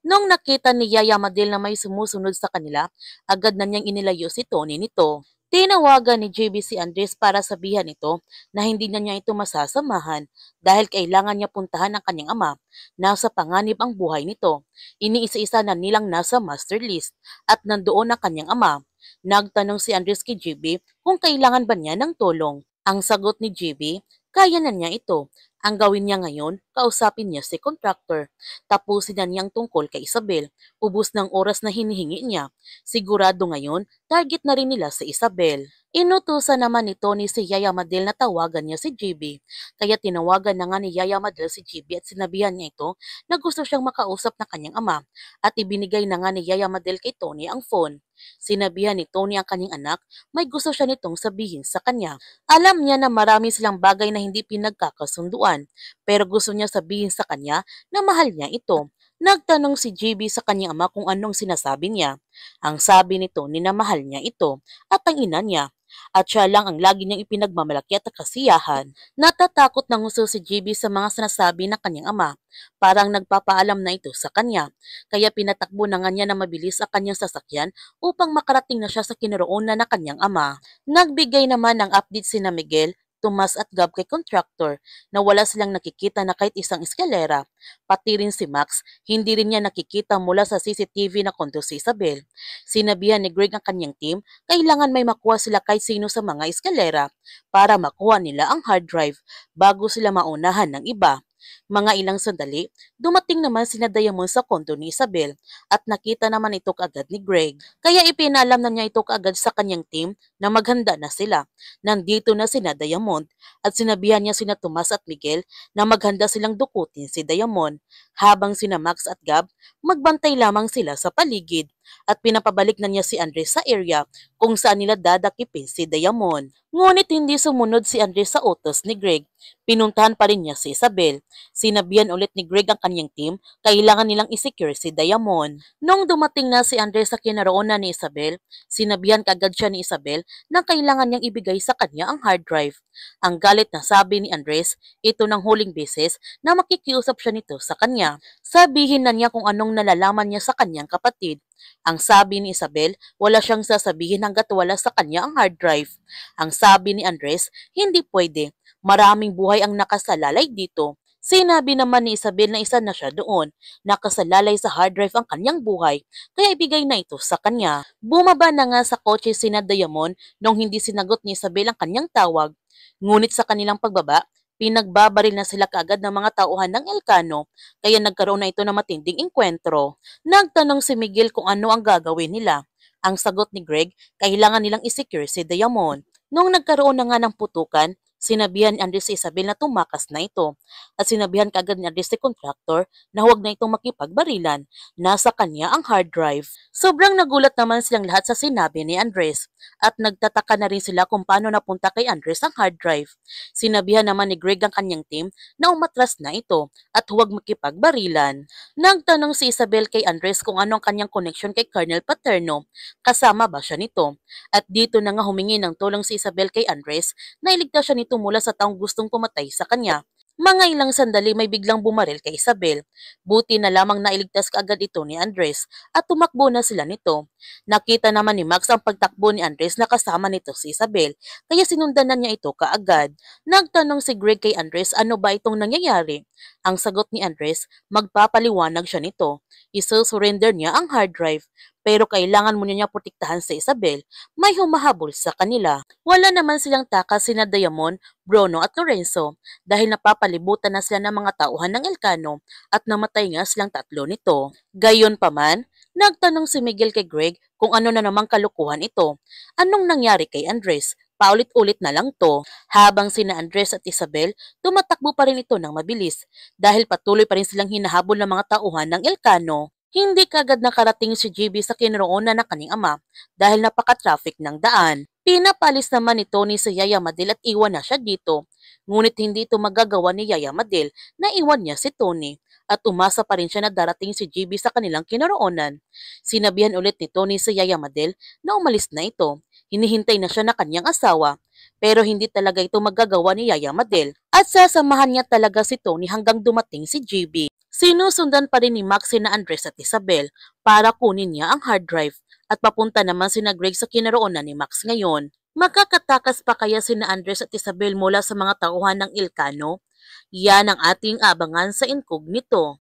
Nung nakita ni Yaya Madel na may sumusunod sa kanila, agad na niyang inilayo si Tony nito. Tinawagan ni JB si Andres para sabihan ito na hindi na niya ito masasamahan dahil kailangan niya puntahan ang kanyang ama. Nasa panganib ang buhay nito. Iniisa-isa na nilang nasa master list at nandoon ang kanyang ama. Nagtanong si Andres kay JB kung kailangan ba niya ng tulong. Ang sagot ni JB, kaya na niya ito. Ang gawin niya ngayon, kausapin niya si contractor. Tapusin na niyang tungkol kay Isabel. Ubus ng oras na hinihingi niya. Sigurado ngayon, target na rin nila si Isabel. Inutusan naman ni Tony si Yaya Madel na tawagan niya si JB. Kaya tinawagan na nga ni Yaya Madel si JB at sinabihan niya ito na gusto siyang makausap ng kanyang ama. At ibinigay na nga ni Yaya Madel kay Tony ang phone. Sinabihan ni Tony ang kanyang anak, may gusto siya nitong sabihin sa kanya. Alam niya na marami silang bagay na hindi pinagkakasunduan, pero gusto niya sabihin sa kanya na mahal niya ito. Nagtanong si JB sa kanyang ama kung anong sinasabi niya. Ang sabi ni Tony na mahal niya ito at ang ina niya. At siya lang ang lagi niyang ipinagmamalaki at kasiyahan. Natatakot ng husto si JB sa mga sinasabi ng kanyang ama. Parang nagpapaalam na ito sa kanya. Kaya pinatakbo na nga niya na mabilis ang kanyang sasakyan upang makarating na siya sa kinaroonan ng kanyang ama. Nagbigay naman ng update sina Miguel, Tomas at Gab kay contractor na wala silang nakikita na kahit isang eskalera. Pati rin si Max, hindi rin niya nakikita mula sa CCTV na kondo si Isabel. Sinabihan ni Greg ang kanyang team, kailangan may makuha sila kahit sino sa mga eskalera para makuha nila ang hard drive bago sila maunahan ng iba. Mga ilang sandali, dumating naman sina Diamond sa kondo ni Isabel at nakita naman ito kaagad ni Greg. Kaya ipinalam na niya ito kaagad sa kanyang team na maghanda na sila. Nandito na sina Diamond at sinabihan niya sina Tomas at Miguel na maghanda silang dukutin si Diamond habang sina Max at Gab magbantay lamang sila sa paligid at pinapabalik na niya si Andres sa area kung saan nila dadakipin si Diamond. Ngunit hindi sumunod si Andres sa utos ni Greg. Pinuntahan pa rin niya si Isabel. Sinabihan ulit ni Greg ang kanyang team, kailangan nilang isecure si Diamond. Nung dumating na si Andres sa kinaroonan ni Isabel, sinabihan kaagad siya ni Isabel na kailangan niyang ibigay sa kanya ang hard drive. Ang galit na sabi ni Andres, ito ng huling beses na makikiusap siya nito sa kanya. Sabihin na niya kung anong nalalaman niya sa kanyang kapatid. Ang sabi ni Isabel, wala siyang sasabihin hanggat wala sa kanya ang hard drive. Ang sabi ni Andres, hindi pwede. Maraming buhay ang nakasalalay dito. Sinabi naman ni Isabel na isa na siya doon. Nakasalalay sa hard drive ang kanyang buhay, kaya ibigay na ito sa kanya. Bumaba na nga sa kotse sina Diamond nung hindi sinagot ni Isabel ang kanyang tawag. Ngunit sa kanilang pagbaba, pinagbabaril na sila kaagad ng mga tauhan ng Elcano, kaya nagkaroon na ito ng matinding engkwentro. Nagtanong si Miguel kung ano ang gagawin nila. Ang sagot ni Greg, kailangan nilang isecure si Diamond. Nung nagkaroon na nga ng putukan, sinabihan ni Andres si Isabel na tumakas na ito at sinabihan kaagad ni Andres si contractor na huwag na itong makipagbarilan. Nasa kanya ang hard drive. Sobrang nagulat naman silang lahat sa sinabi ni Andres at nagtataka na rin sila kung paano napunta kay Andres ang hard drive. Sinabihan naman ni Greg ang kanyang team na umatras na ito at huwag makipagbarilan. Nagtanong si Isabel kay Andres kung ano ang kanyang connection kay Colonel Paterno. Kasama ba siya nito? At dito na nga humingi ng tulong si Isabel kay Andres na iligtas siya nito mula sa taong gustong pumatay sa kanya. Mga ilang sandali may biglang bumaril kay Isabel. Buti na lamang nailigtas kaagad ito ni Andres at tumakbo na sila nito. Nakita naman ni Max ang pagtakbo ni Andres na kasama nito si Isabel, kaya sinundan na niya ito kaagad. Nagtanong si Greg kay Andres ano ba itong nangyayari. Ang sagot ni Andres, magpapaliwanag siya nito. Iso-surrender niya ang hard drive, pero kailangan muna niya protektahan si Isabel. May humahabol sa kanila. Wala naman silang takas sina Diamond, Bruno at Lorenzo dahil napapalibutan na sila ng mga tauhan ng Elcano at namatay nga silang tatlo nito. Gayon pa man, nagtanong si Miguel kay Greg kung ano na namang kalukuhan ito. Anong nangyari kay Andres? Paulit-ulit na lang to. Habang sina Andres at Isabel, tumatakbo pa rin ito ng mabilis dahil patuloy pa rin silang hinahabol ng mga tauhan ng Elcano. Hindi kagad nakarating si JB sa kinaroonan ng kanyang ama dahil napaka-traffic ng daan. Pinapalis naman ni Tony si Yaya Madel at iwan na siya dito. Ngunit hindi ito magagawa ni Yaya Madel na iwan niya si Tony at umasa pa rin siya na darating si JB sa kanilang kinaroonan. Sinabihan ulit ni Tony si Yaya Madel na umalis na ito. Hinihintay na siya na kanyang asawa pero hindi talaga ito magagawa ni Yaya Madel at sasamahan niya talaga si Tony hanggang dumating si JB. Sinusundan pa rin ni Max sina Andres at Isabel para kunin niya ang hard drive at papunta naman sina Greg sa kinaroonan ni Max ngayon. Magkakatakas pa kaya sina Andres at Isabel mula sa mga tauhan ng Ilcano? Yan ang ating abangan sa Incognito.